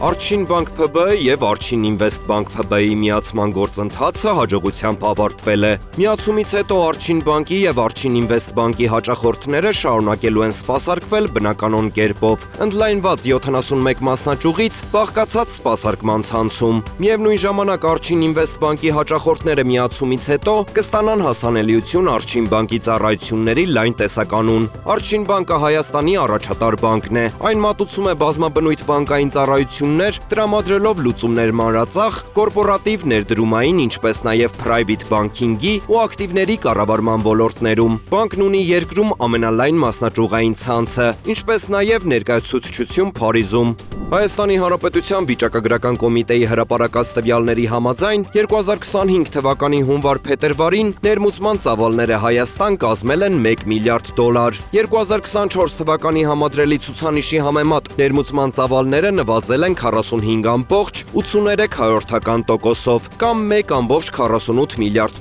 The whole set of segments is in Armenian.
Arçin Bank PB եւ Arçin Invest Bank PB-ի միացման գործընթացը հաջողությամբ ավարտվել է։ Միացումից հետո Arçin Bank-ի եւ Arçin Invest Bank-ի հաճախորդները շարունակելու են սպասարկվել բնականոն կերպով, ընդլայնված 71 մասնաճյուղից բաղկացած սպասարկման ցանցում։ Միևնույն ժամանակ Arçin Invest Bank-ի հաճախորդները միացումից հետո կստանան հասանելիություն Arçin Bank-ի ծառայությունների լայն տեսականուն։ Arçin Bank-ը Հայաստանի առաջատար բանկն է։ Այն մատուցում է բազմաբնույթ բանկային ծառայություններ, տրամադրելով լուծումներ մանրածախ, կորպորատիվ ներդրումային, ինչպես նաև private banking-ի ու ակտիվների կառավարման ոլորտներում։ Բանկն ունի երկրում ամենալայն մասնաճյուղային ցանցը, ինչպես նաև ներկայացուցչություն Փարիզում։ Հայաստանի Հանրապետության վիճակագրական կոմիտեի հրապարակած տվյալների համաձայն 2025 թվականի հունվար-փետրվարին ներմուծման ծավալները Հայաստան կազմել են $1 միլիարդ։ 2024 թվականի համադրելի ցուցանիշի համեմատ ներմուծման ծավալները նվազել են 45.83%-ով կամ $1.48 միլիարդ։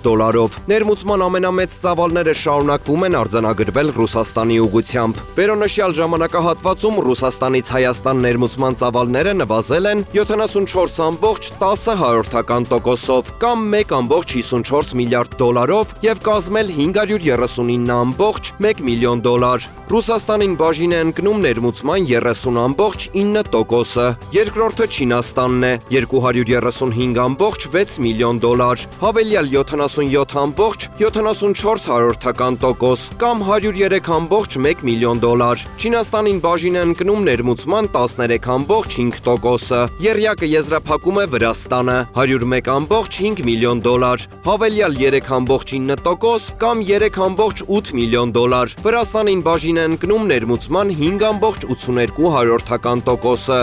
Ներմուծման ամենամեծ ծավալները շարունակվում են արձանագրվել Ռուսաստանի ուղղությամբ։ Վերոնշյալ ժամանակահատվածում Ռուսաստանից Հայաստան ներմուծման ծավալները նվազել են 74.10%-ով կամ $1.54 միլիարդ եւ կազմել $539.1 միլիոն։ Ռուսաստանին բաժին է ընկնում ներմուծման 30.9%-ը, երկրորդը Չինաստանն է $235.6 միլիոն, հավելյալ 77.74% կամ $103.1 միլիոն։ Չինաստանին բաժին է ընկնում ներմուծման 13.5%-ը, եռյակը եզրափակում է Վրաստանը $101.5 միլիոն, հավելյալ 3.9% կամ $3.8 միլիոն։ Վրաստանին բաժին է ընկնում ներմուծման 5.82%-ը։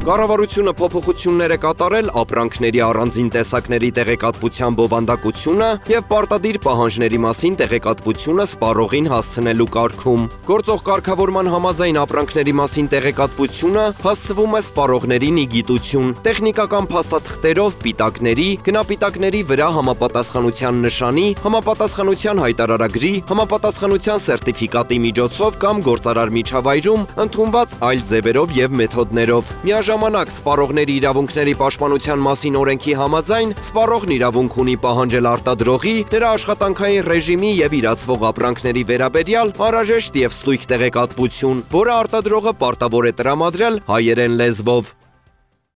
Կառավարությունը փոփոխություններ է կատարել ապրանքների առանձին տեսակների տեղեկատվության բովանդակությունը եւ պարտադիր պահանջների մասին տեղեկատվությունը սպառողին հասցնելու կարգում։ Գործող կարգավորման համաձայն ապրանքների մասին տեղեկատվությունը հասցվում է սպառողներին ի գիտություն, տեխնիկական փաստաթղթերով պիտակների, գնապիտակների վրա համապատասխանության նշանի, համապատասխանության հայտարարագրի, համապատասխանության սերտիֆիկատի միջոցով կամ գործարար միջավայրում ընդունված այլ ձևերով եւ մեթոդներով։ Ժամանակ սպառողների իրավունքների պաշտպանության մասին օրենքի համաձայն սպառողն իրավունք ունի պահանջել արտադրողի, նրա աշխատանքային ռեժիմի եւ իրացվող ապրանքների վերաբերյալ անհրաժեշտ եւ ստույգ տեղեկատվություն, որը արտադրողը պարտավոր է տրամադրել հայերեն լեզվով։